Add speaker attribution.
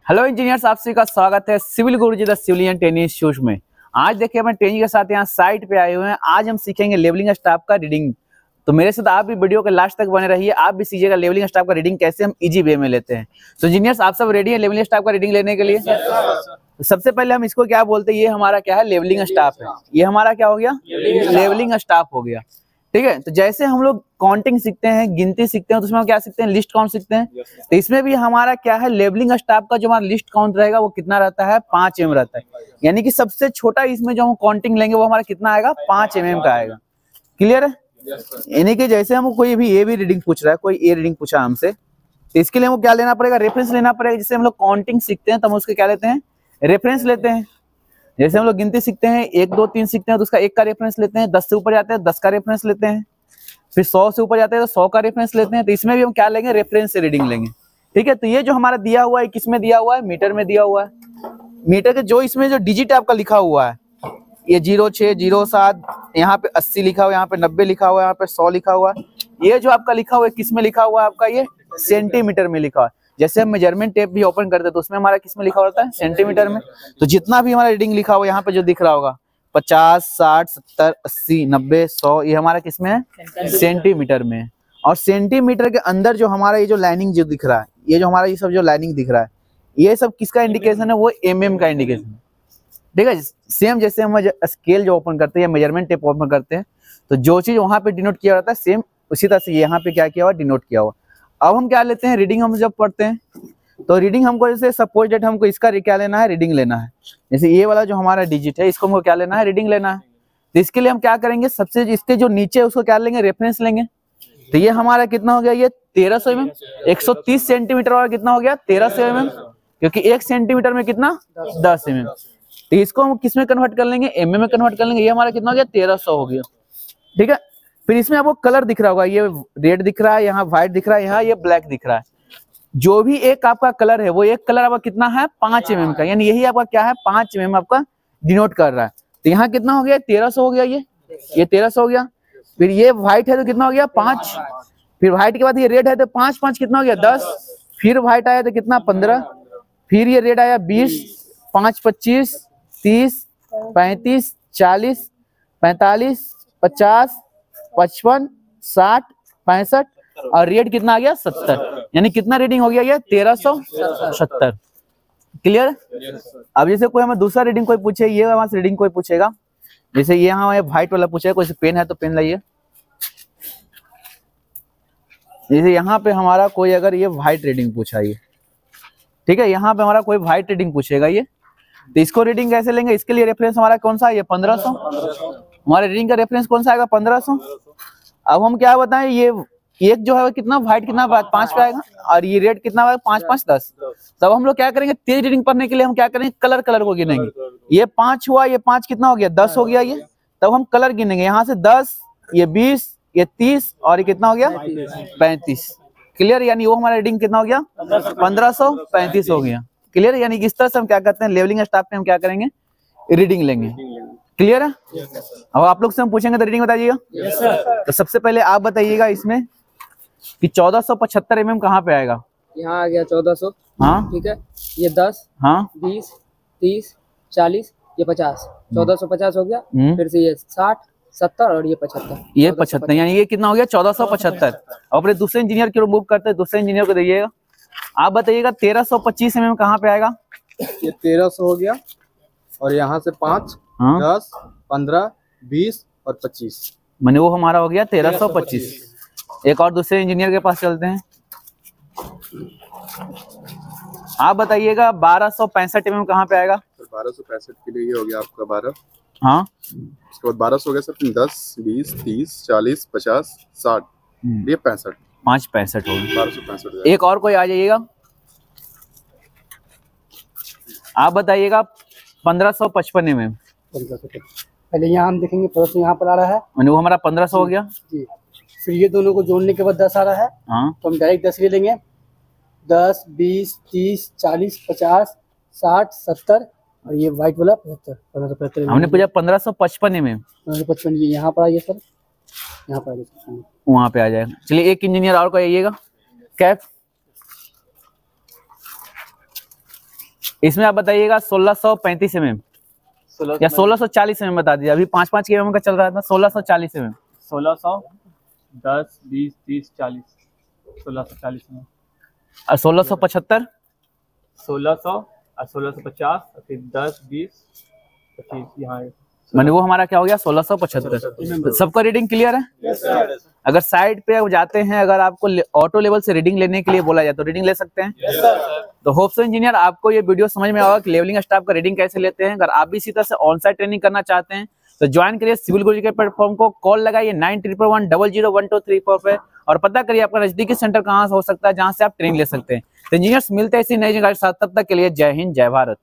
Speaker 1: Hello engineers, आप सभी का स्वागत है civil Guruji the civilian training institute में। आज देखिए हम ट्रेनिंग के साथ यहाँ साइट पे आए हुए हैं। आज हम सीखेंगे लेवलिंग स्टाफ का रीडिंग। तो मेरे साथ आप भी वीडियो के लास्ट तक बने रहिए, आप भी सीखिएगा लेवलिंग स्टाफ का रीडिंग कैसे हम इजी वे में लेते हैं। तो इंजीनियर्स, आप सब रेडी हैं लेवलिंग स्टाफ का रीडिंग लेने के लिए? तो सबसे पहले हम इसको क्या बोलते हैं, ये हमारा क्या है, लेवलिंग स्टाफ है। ये हमारा क्या हो गया, लेवलिंग स्टाफ हो गया। ठीक है, तो जैसे हम लोग काउंटिंग सीखते हैं, गिनती सीखते हैं, तो उसमें हम क्या सीखते हैं, लिस्ट काउंट सीखते हैं। तो इसमें भी हमारा क्या है, लेवलिंग स्टाफ का जो हमारा लिस्ट काउंट रहेगा वो कितना रहता है, 5 mm रहता है। यानी कि सबसे छोटा इसमें जो हम काउंटिंग लेंगे वो हमारा कितना आएगा, 5 mm का आएगा। क्लियर है? यानी कि जैसे हम कोई भी ए भी रीडिंग पूछ रहा है, कोई ए रीडिंग पूछा हमसे, तो इसके लिए हमको क्या लेना पड़ेगा, रेफरेंस लेना पड़ेगा। जैसे हम लोग काउंटिंग सीखते हैं तो हम उसके क्या लेते हैं, रेफरेंस लेते हैं। जैसे हम लोग गिनती सीखते हैं, 1 2 3 सीखते हैं तो उसका 1 का रेफरेंस लेते हैं। 10 से ऊपर जाते हैं 10 का रेफरेंस लेते हैं। फिर 100 से ऊपर जाते हैं तो 100 का रेफरेंस लेते हैं। तो इसमें भी हम क्या लेंगे, रेफरेंस से रीडिंग लेंगे। ठीक है, तो ये जो हमारा दिया हुआ है, किस में दिया हुआ है, मीटर में दिया हुआ है। मीटर के जो इसमें जो डिजिट आपका लिखा हुआ है, ये 06 07, यहाँ पे 80 लिखा हुआ है, यहाँ पे 90 लिखा हुआ है, यहाँ पे 100 लिखा हुआ है। ये जो आपका लिखा हुआ है किस में लिखा हुआ है आपका, ये सेंटीमीटर में लिखा हुआ है। जैसे हम मेजरमेंट टेप भी ओपन करते हैं तो उसमें हमारा किस में लिखा होता है, सेंटीमीटर में। तो जितना भी हमारा रीडिंग लिखा हुआ है यहाँ पे जो दिख रहा होगा 50 60 70 80 90 100, ये हमारा किस में है, सेंटीमीटर में। और सेंटीमीटर के अंदर जो हमारा ये जो लाइनिंग जो दिख रहा है, ये जो हमारा ये सब जो लाइनिंग दिख रहा है, ये सब किसका इंडिकेशन है, वो mm का इंडिकेशन है। ठीक है, सेम जैसे हम स्केल जो ओपन करते हैं, मेजरमेंट टेप ओपन करते हैं, तो जो चीज वहां पे डिनोट किया जाता है सेम उसी तरह से यहाँ पे क्या किया हुआ, डिनोट किया हुआ। अब हम क्या लेते हैं, रीडिंग हम जब पढ़ते हैं तो रीडिंग हमको, जैसे सपोज डेट हमको इसका क्या लेना है, रीडिंग लेना है। जैसे ये वाला जो हमारा डिजिट है, इसको हमको क्या लेना है, रीडिंग लेना है। तो इसके लिए हम क्या करेंगे, सबसे इसके जो नीचे उसको क्या लेंगे, रेफरेंस लेंगे। तो ये हमारा कितना हो गया, ये 1300 mm। 130 सेंटीमीटर वाला कितना हो गया, 1300 mm, क्योंकि 1 सेंटीमीटर में कितना, 10 mm। तो इसको हम किस में कन्वर्ट कर लेंगे, mm में कन्वर्ट कर लेंगे। ये हमारा कितना हो गया, 1300 हो गया। ठीक है, फिर इसमें आपको कलर दिख रहा होगा, ये रेड दिख रहा है, यहाँ व्हाइट दिख रहा है, यहाँ ये ब्लैक दिख रहा है। जो भी एक आपका कलर है, वो एक कलर आपका कितना है, 5 mm का। यानी यही आपका क्या है, 5 mm आपका डिनोट कर रहा है। तो यहाँ कितना हो गया, 1300 हो गया, ये 1300 हो गया। फिर ये व्हाइट है तो कितना हो गया, 5। फिर व्हाइट के बाद ये रेड है तो 5 5 कितना हो गया, 10। फिर व्हाइट आया तो कितना, 15। फिर ये रेड आया 20, 5 25 30 35 40 45 50 55 60 65, और रेड कितना आ गया, 70। यानी कितना रीडिंग हो गया, ये 1370। क्लियर? अब जैसे कोई हमें दूसरा रीडिंग कोई पूछे, ये हमारे से रीडिंग कोई पूछेगा, जैसे ये यहाँ व्हाइट वाला पूछेगा, कोई पेन है तो पेन लाइए। जैसे यहाँ पे हमारा कोई अगर ये व्हाइट रीडिंग पूछा, ये ठीक है, यहाँ पे हमारा कोई व्हाइट रीडिंग पूछेगा ये, तो इसको रीडिंग कैसे लेंगे, इसके लिए रेफरेंस हमारा कौन सा है, ये 1500। हमारे रीडिंग का रेफरेंस कौन सा आएगा, 1500। अब हम क्या बताएं, ये एक जो है कितना, व्हाइट कितना 5 पे आएगा, और ये रेड कितना आएगा, 5 5 10। तब हम लोग क्या करेंगे, तेज रीडिंग पढ़ने के लिए हम क्या करेंगे, कलर को गिनेंगे। ये 5 हुआ, ये 5 कितना हो गया, 10 हो गया ये। तब हम कलर गिनेंगे, यहाँ से 10, ये 20, ये 30, और ये कितना हो गया, 35। क्लियर? यानी वो हमारा रीडिंग कितना हो गया, 1535 हो गया। क्लियर? यानी इस तरह से हम क्या करते हैं, लेवलिंग स्टाफ में हम क्या करेंगे, रीडिंग लेंगे। क्लियर है? अब आप लोग से हम पूछेंगे तो रीडिंग बताइएगा। yes, तो सबसे पहले आप बताइएगा इसमें कि 1475 mm कहाँ पे आएगा।
Speaker 2: यहाँ आ गया 1400।
Speaker 1: हाँ
Speaker 2: ठीक है, ये 10,
Speaker 1: हाँ
Speaker 2: 20 30 40, ये 50, 1450 हो गया। फिर से ये 60 70 और ये 75,
Speaker 1: ये 75, यानी ये कितना हो गया, 1475। अपने दूसरे इंजीनियर को मूव करते हैं, दूसरे इंजीनियर को दीजिएगा। आप बताइएगा 1325 mm कहाँ पे आएगा।
Speaker 3: ये 1300 हो गया, और यहाँ से 5 10 15 20 और 25,
Speaker 1: मैंने वो हमारा हो गया 1325। एक और दूसरे इंजीनियर के पास चलते हैं। आप बताइएगा 1265 mm कहाँ पे आएगा।
Speaker 3: 1265 के लिए ये हो गया आपका 12।
Speaker 1: हाँ,
Speaker 3: उसके बाद 1200 हो गया सर, 10 20 30 40 50 60, ये 65,
Speaker 1: 565 हो गया।
Speaker 3: 1265।
Speaker 1: एक और कोई आ जाइएगा। आप बताइएगा 1555 mm।
Speaker 2: पहले यहाँ हम देखेंगे, 1500 यहाँ पर आ रहा है,
Speaker 1: मैंने वो हमारा 1500 हो गया
Speaker 2: जी। फिर ये दोनों को जोड़ने के बाद 10 आ रहा है।
Speaker 1: हाँ,
Speaker 2: तो हम डायरेक्ट 10 ले लेंगे। 10 20 30 40 50 60 70, और ये व्हाइट वाला 75, 1575।
Speaker 1: हमने पूछा 1555 mm।
Speaker 2: 1555 ये यहाँ पर आइए सर, यहाँ पर आइए,
Speaker 1: वहाँ पे आ जाएगा। चलिए एक इंजीनियर और को आइएगा। कैफ इसमें आप बताइएगा 1635 mm या 1640 mm बता दीजिए। अभी 5-5 के mm का चल रहा था, 1640 mm।
Speaker 4: 1600, 10, 20, 30, 40, 1640 में।
Speaker 1: और 1675,
Speaker 4: 1600 और 1650 और फिर 10, 20, 25 यहाँ है।
Speaker 1: मैंने वो हमारा क्या हो गया 1675। सबका रीडिंग क्लियर है? अगर साइड पे जाते हैं, अगर आपको ऑटो लेवल से रीडिंग लेने के लिए बोला जाए तो रीडिंग ले सकते हैं। तो होप सो इंजीनियर आपको ये वीडियो समझ में आएगा कि लेवलिंग स्टाफ का रीडिंग कैसे लेते हैं। अगर आप भी इसी तरह से ऑन साइट ट्रेनिंग करना चाहते हैं तो ज्वाइन करिए सिविल गुरुजी के प्लेटफॉर्म को, कॉल लगाइए 9111001234 पे और पता करिए आपका नजदीकी सेंटर कहाँ से हो सकता है जहां से आप ट्रेनिंग ले सकते हैं। तो इंजीनियर्स मिलते हैं इसी नई जगह के साथ, तब तक के लिए जय हिंद जय भारत।